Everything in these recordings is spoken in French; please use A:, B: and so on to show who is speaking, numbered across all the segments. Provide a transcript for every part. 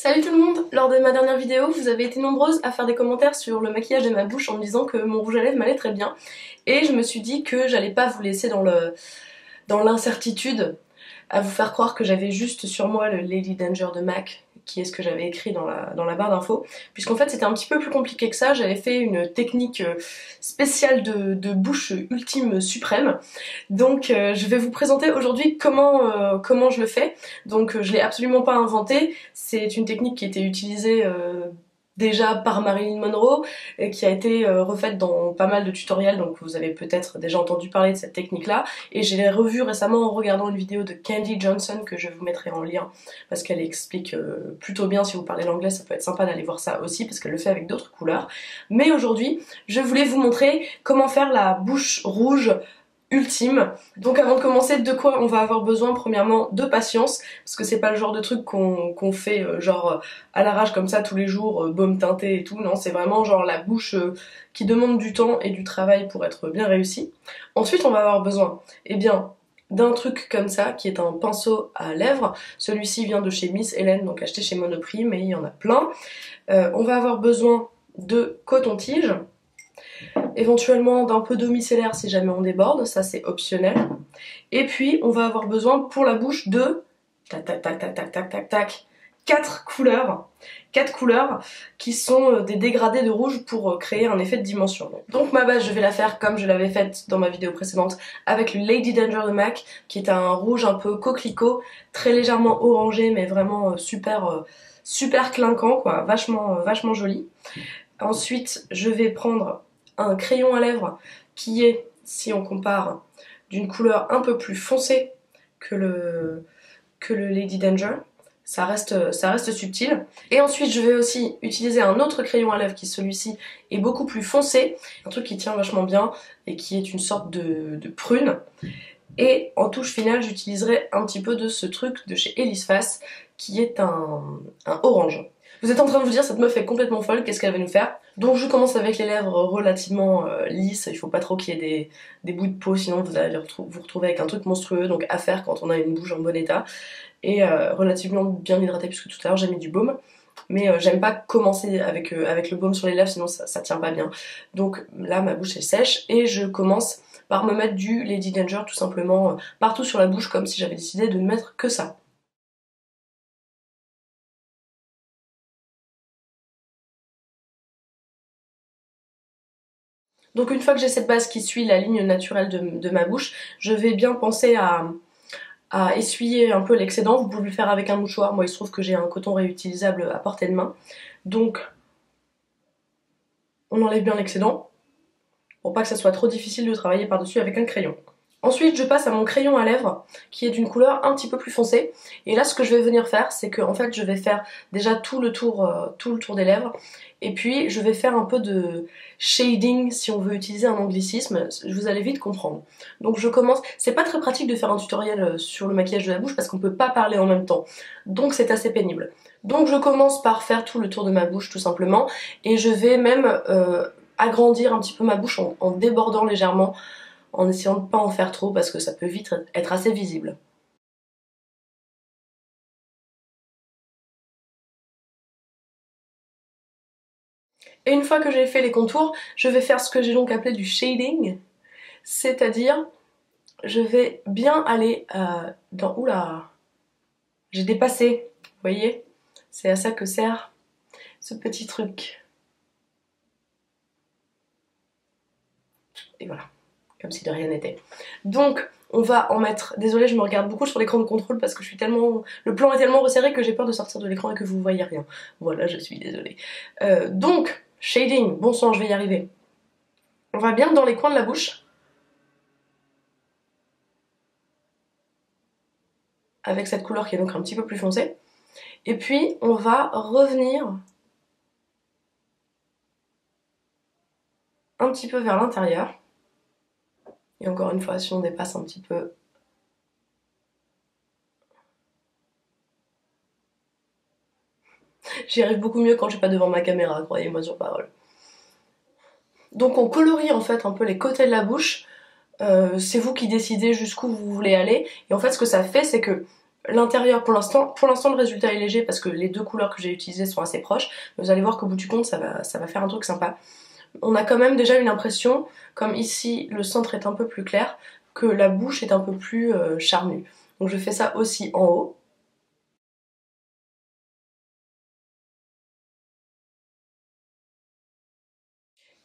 A: Salut tout le monde! Lors de ma dernière vidéo, vous avez été nombreuses à faire des commentaires sur le maquillage de ma bouche en me disant que mon rouge à lèvres m'allait très bien. Et je me suis dit que j'allais pas vous laisser dans l'incertitude, à vous faire croire que j'avais juste sur moi le Lady Danger de MAC, qui est ce que j'avais écrit dans la barre d'infos, puisqu'en fait c'était un petit peu plus compliqué que ça. J'avais fait une technique spéciale de bouche ultime suprême. Donc je vais vous présenter aujourd'hui comment je le fais. Donc je l'ai absolument pas inventé, c'est une technique qui était utilisée déjà par Marilyn Monroe et qui a été refaite dans pas mal de tutoriels, donc vous avez peut-être déjà entendu parler de cette technique là, et je l'ai revue récemment en regardant une vidéo de Candy Johnson que je vous mettrai en lien parce qu'elle explique plutôt bien. Si vous parlez l'anglais, ça peut être sympa d'aller voir ça aussi parce qu'elle le fait avec d'autres couleurs. Mais aujourd'hui je voulais vous montrer comment faire la bouche rouge ultime. Donc avant de commencer, de quoi on va avoir besoin? Premièrement, de patience, parce que c'est pas le genre de truc qu'on fait à l'arrache comme ça tous les jours, baume teinté et tout. Non, c'est vraiment genre la bouche qui demande du temps et du travail pour être bien réussie. Ensuite on va avoir besoin, eh bien, d'un truc comme ça qui est un pinceau à lèvres. Celui-ci vient de chez Miss Hélène, donc acheté chez Monoprix, mais il y en a plein. On va avoir besoin de coton-tige, éventuellement d'un peu d'eau micellaire si jamais on déborde, ça c'est optionnel. Et puis on va avoir besoin pour la bouche de tac tac tac tac tac tac tac tac 4 couleurs. 4 couleurs qui sont des dégradés de rouge pour créer un effet de dimension. Donc ma base, je vais la faire comme je l'avais faite dans ma vidéo précédente avec le Lady Danger de MAC, qui est un rouge un peu coquelicot, très légèrement orangé mais vraiment super clinquant quoi, vachement joli. Ensuite je vais prendre un crayon à lèvres qui est, si on compare, d'une couleur un peu plus foncée que le Lady Danger. Ça reste subtil. Et ensuite je vais aussi utiliser un autre crayon à lèvres qui, celui-ci, est beaucoup plus foncé, un truc qui tient vachement bien et qui est une sorte de prune. Et en touche finale, j'utiliserai un petit peu de ce truc de chez Elise Face qui est un orange. Vous êtes en train de vous dire, cette meuf est complètement folle, qu'est-ce qu'elle va nous faire? Donc je commence avec les lèvres relativement lisses, il faut pas trop qu'il y ait des bouts de peau, sinon vous allez vous retrouver avec un truc monstrueux, donc à faire quand on a une bouche en bon état. Et relativement bien hydratée, puisque tout à l'heure j'ai mis du baume. Mais j'aime pas commencer avec le baume sur les lèvres, sinon ça tient pas bien. Donc là ma bouche est sèche et je commence par me mettre du Lady Danger tout simplement partout sur la bouche, comme si j'avais décidé de ne mettre que ça. Donc une fois que j'ai cette base qui suit la ligne naturelle de ma bouche, je vais bien penser à essuyer un peu l'excédent. Vous pouvez le faire avec un mouchoir, moi il se trouve que j'ai un coton réutilisable à portée de main. Donc on enlève bien l'excédent, pour pas que ça soit trop difficile de travailler par-dessus avec un crayon. Ensuite je passe à mon crayon à lèvres qui est d'une couleur un petit peu plus foncée, et là ce que je vais venir faire, c'est que en fait je vais faire déjà tout le tour des lèvres, et puis je vais faire un peu de shading si on veut utiliser un anglicisme, vous allez vite comprendre. Donc je commence, c'est pas très pratique de faire un tutoriel sur le maquillage de la bouche parce qu'on peut pas parler en même temps, donc c'est assez pénible. Donc je commence par faire tout le tour de ma bouche tout simplement, et je vais même agrandir un petit peu ma bouche en débordant légèrement, en essayant de pas en faire trop parce que ça peut vite être assez visible. Et une fois que j'ai fait les contours, je vais faire ce que j'ai donc appelé du shading, c'est-à-dire je vais bien aller dans... Oula, j'ai dépassé, vous voyez? C'est à ça que sert ce petit truc. Et voilà, comme si de rien n'était. Donc on va en mettre... Désolée, je me regarde beaucoup sur l'écran de contrôle parce que je suis tellement... Le plan est tellement resserré que j'ai peur de sortir de l'écran et que vous voyez rien. Voilà, je suis désolée. Donc, shading, bon sang, je vais y arriver. On va bien dans les coins de la bouche. Avec cette couleur qui est donc un petit peu plus foncée. Et puis, on va revenir un petit peu vers l'intérieur. Et encore une fois, si on dépasse un petit peu... J'y arrive beaucoup mieux quand je suis pas devant ma caméra, croyez-moi sur parole. Donc on colorie en fait un peu les côtés de la bouche. C'est vous qui décidez jusqu'où vous voulez aller. Et en fait ce que ça fait, c'est que L'intérieur, pour l'instant le résultat est léger parce que les deux couleurs que j'ai utilisées sont assez proches. Vous allez voir qu'au bout du compte, ça va faire un truc sympa. On a quand même déjà une impression, comme ici le centre est un peu plus clair, que la bouche est un peu plus charnue. Donc je fais ça aussi en haut.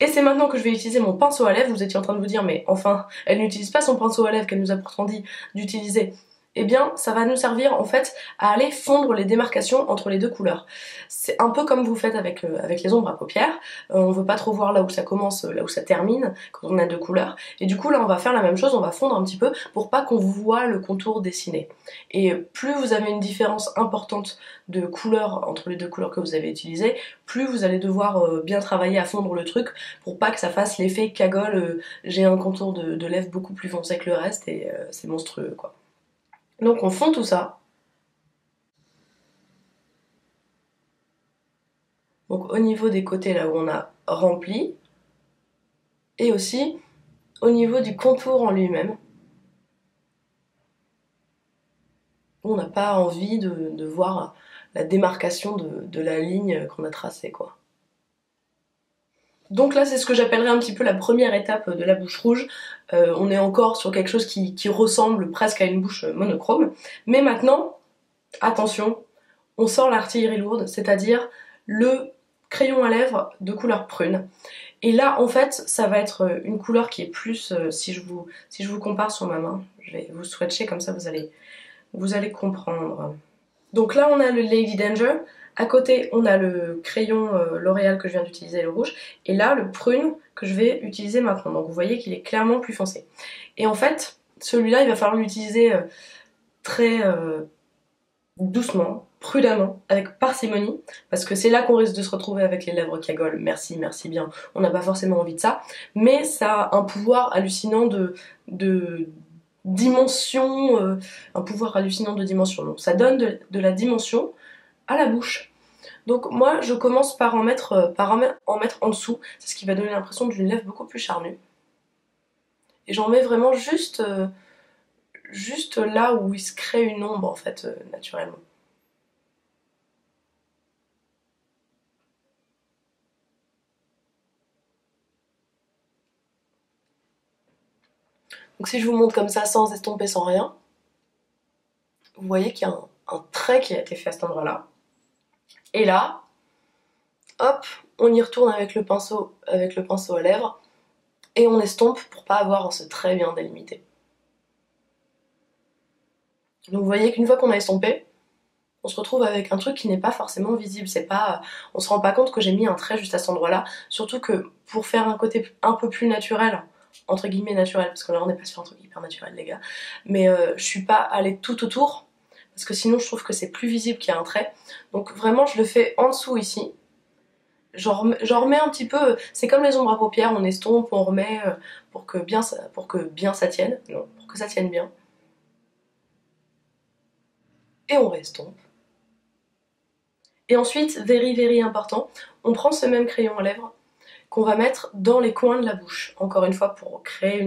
A: Et c'est maintenant que je vais utiliser mon pinceau à lèvres. Vous étiez en train de vous dire, mais enfin, elle n'utilise pas son pinceau à lèvres qu'elle nous a pourtant dit d'utiliser. Eh bien, ça va nous servir en fait à aller fondre les démarcations entre les deux couleurs. C'est un peu comme vous faites avec les ombres à paupières. On veut pas trop voir là où ça commence, là où ça termine, quand on a deux couleurs. Et du coup, là, on va faire la même chose, on va fondre un petit peu pour pas qu'on voit le contour dessiné. Et plus vous avez une différence importante de couleur entre les deux couleurs que vous avez utilisées, plus vous allez devoir bien travailler à fondre le truc pour pas que ça fasse l'effet cagole, j'ai un contour de lèvres beaucoup plus foncé que le reste et c'est monstrueux quoi. Donc on fond tout ça. Donc au niveau des côtés là où on a rempli et aussi au niveau du contour en lui-même. On n'a pas envie de voir la démarcation de la ligne qu'on a tracée quoi. Donc là c'est ce que j'appellerais un petit peu la première étape de la bouche rouge. On est encore sur quelque chose qui ressemble presque à une bouche monochrome. Mais maintenant, attention, on sort l'artillerie lourde, c'est-à-dire le crayon à lèvres de couleur prune. Et là en fait ça va être une couleur qui est plus, si je vous compare sur ma main, je vais vous swatcher comme ça vous allez comprendre. Donc là on a le Lady Danger. À côté, on a le crayon L'Oréal que je viens d'utiliser, le rouge, et là, le prune que je vais utiliser maintenant. Donc vous voyez qu'il est clairement plus foncé. Et en fait, celui-là, il va falloir l'utiliser très doucement, prudemment, avec parcimonie, parce que c'est là qu'on risque de se retrouver avec les lèvres cagole. Merci, merci bien. On n'a pas forcément envie de ça, mais ça a un pouvoir hallucinant de dimension, un pouvoir hallucinant de dimension. Donc ça donne de la dimension à la bouche. Donc moi je commence par en mettre en dessous, c'est ce qui va donner l'impression d'une lèvre beaucoup plus charnue. Et j'en mets vraiment juste là où il se crée une ombre en fait naturellement. Donc si je vous montre comme ça sans estomper, sans rien, vous voyez qu'il y a un trait qui a été fait à cet endroit-là. Et là, hop, on y retourne avec le pinceau à lèvres et on estompe pour pas avoir ce trait bien délimité. Donc vous voyez qu'une fois qu'on a estompé, on se retrouve avec un truc qui n'est pas forcément visible. C'est pas, on se rend pas compte que j'ai mis un trait juste à cet endroit-là. Surtout que pour faire un côté un peu plus naturel, entre guillemets naturel, parce que là on n'est pas sur un truc hyper naturel les gars, mais je suis pas allée tout autour, parce que sinon je trouve que c'est plus visible qu'il y a un trait. Donc vraiment je le fais en dessous ici. J'en remets un petit peu, c'est comme les ombres à paupières, on estompe, on remet pour que bien ça tienne, non, pour que ça tienne bien. Et on restompe. Et ensuite, very important, on prend ce même crayon à lèvres qu'on va mettre dans les coins de la bouche, encore une fois pour créer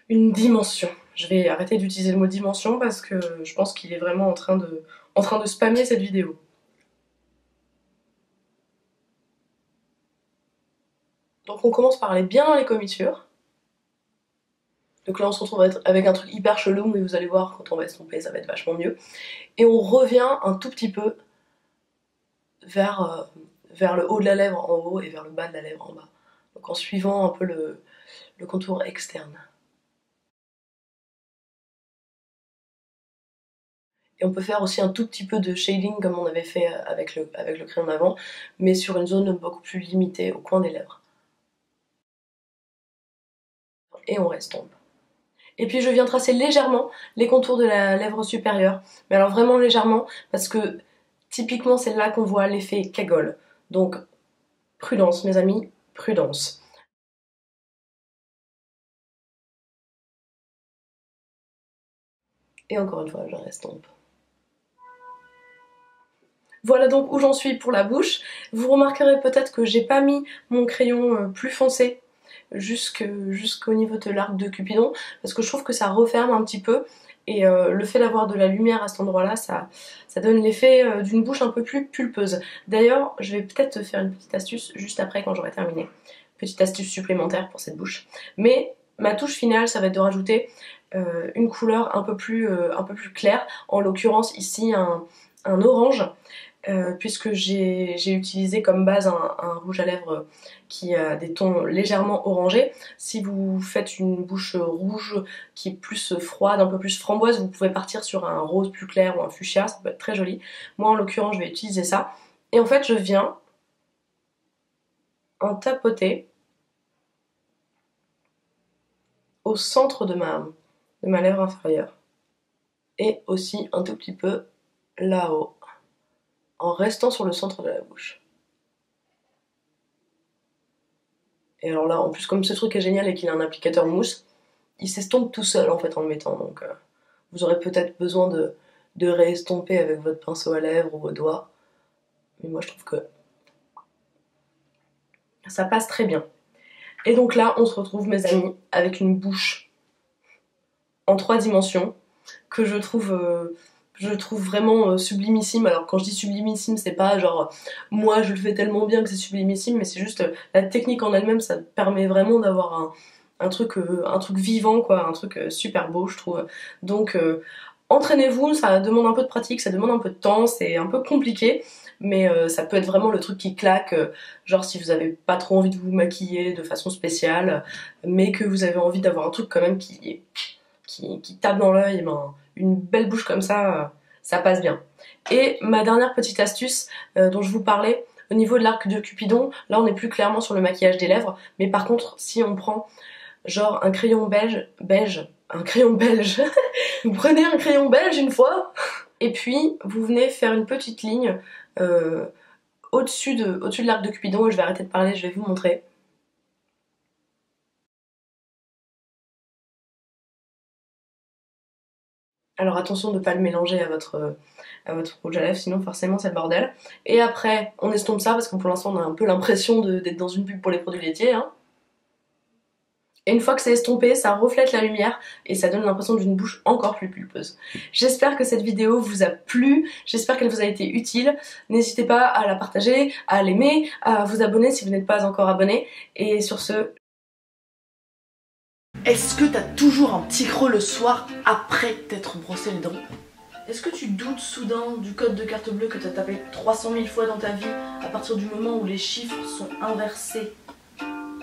A: une dimension. Je vais arrêter d'utiliser le mot dimension parce que je pense qu'il est vraiment en train de spammer cette vidéo. Donc on commence par aller bien dans les commissures. Donc là on se retrouve avec un truc hyper chelou, mais vous allez voir quand on va estomper ça va être vachement mieux. Et on revient un tout petit peu vers le haut de la lèvre en haut et vers le bas de la lèvre en bas. Donc en suivant un peu le contour externe. Et on peut faire aussi un tout petit peu de shading comme on avait fait avec le crayon d'avant, mais sur une zone beaucoup plus limitée au coin des lèvres. Et on restompe. Et puis je viens tracer légèrement les contours de la lèvre supérieure, mais alors vraiment légèrement, parce que typiquement c'est là qu'on voit l'effet cagole. Donc prudence mes amis, prudence. Et encore une fois, je restompe. Voilà donc où j'en suis pour la bouche. Vous remarquerez peut-être que j'ai pas mis mon crayon plus foncé jusqu'au niveau de l'arc de Cupidon, parce que je trouve que ça referme un petit peu Et le fait d'avoir de la lumière à cet endroit-là, ça donne l'effet d'une bouche un peu plus pulpeuse. D'ailleurs, je vais peut-être te faire une petite astuce juste après quand j'aurai terminé. Petite astuce supplémentaire pour cette bouche. Mais ma touche finale, ça va être de rajouter une couleur un peu plus claire. En l'occurrence ici un orange. Puisque j'ai utilisé comme base un rouge à lèvres qui a des tons légèrement orangés. Si vous faites une bouche rouge qui est plus froide, un peu plus framboise, vous pouvez partir sur un rose plus clair ou un fuchsia, ça peut être très joli. Moi en l'occurrence je vais utiliser ça. Et en fait je viens en tapoter au centre de ma lèvre inférieure. Et aussi un tout petit peu là-haut, en restant sur le centre de la bouche. Et alors là, en plus, comme ce truc est génial et qu'il a un applicateur mousse, il s'estompe tout seul en fait en le mettant. Donc vous aurez peut-être besoin de réestomper avec votre pinceau à lèvres ou vos doigts. Mais moi je trouve que ça passe très bien. Et donc là, on se retrouve mes amis avec une bouche en 3 dimensions que je trouve vraiment sublimissime. Alors quand je dis sublimissime, c'est pas genre moi je le fais tellement bien que c'est sublimissime, mais c'est juste la technique en elle-même, ça permet vraiment d'avoir un truc vivant quoi, un truc super beau je trouve. Donc entraînez-vous, ça demande un peu de pratique, ça demande un peu de temps, c'est un peu compliqué, mais ça peut être vraiment le truc qui claque, genre si vous avez pas trop envie de vous maquiller de façon spéciale, mais que vous avez envie d'avoir un truc quand même qui tape dans l'œil, ben, une belle bouche comme ça passe bien. Et ma dernière petite astuce dont je vous parlais, au niveau de l'arc de Cupidon, là on est plus clairement sur le maquillage des lèvres, mais par contre si on prend genre un crayon un crayon belge, vous prenez un crayon belge une fois, et puis vous venez faire une petite ligne au-dessus de l'arc de Cupidon, et je vais arrêter de parler, je vais vous montrer. Alors attention de ne pas le mélanger à votre rouge à lèvres, sinon forcément c'est le bordel. Et après, on estompe ça parce que pour l'instant on a un peu l'impression d'être dans une pub pour les produits laitiers. Hein. Et une fois que c'est estompé, ça reflète la lumière et ça donne l'impression d'une bouche encore plus pulpeuse. J'espère que cette vidéo vous a plu, j'espère qu'elle vous a été utile. N'hésitez pas à la partager, à l'aimer, à vous abonner si vous n'êtes pas encore abonné. Et sur ce...
B: Est-ce que t'as toujours un petit creux le soir après t'être brossé les dents?
A: Est-ce que tu doutes soudain du code de carte bleue que t'as tapé 300 000 fois dans ta vie à partir du moment où les chiffres sont inversés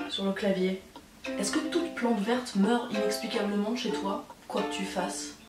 A: sur le clavier? Est-ce que toute plante verte meurt inexplicablement chez toi, quoi que tu fasses?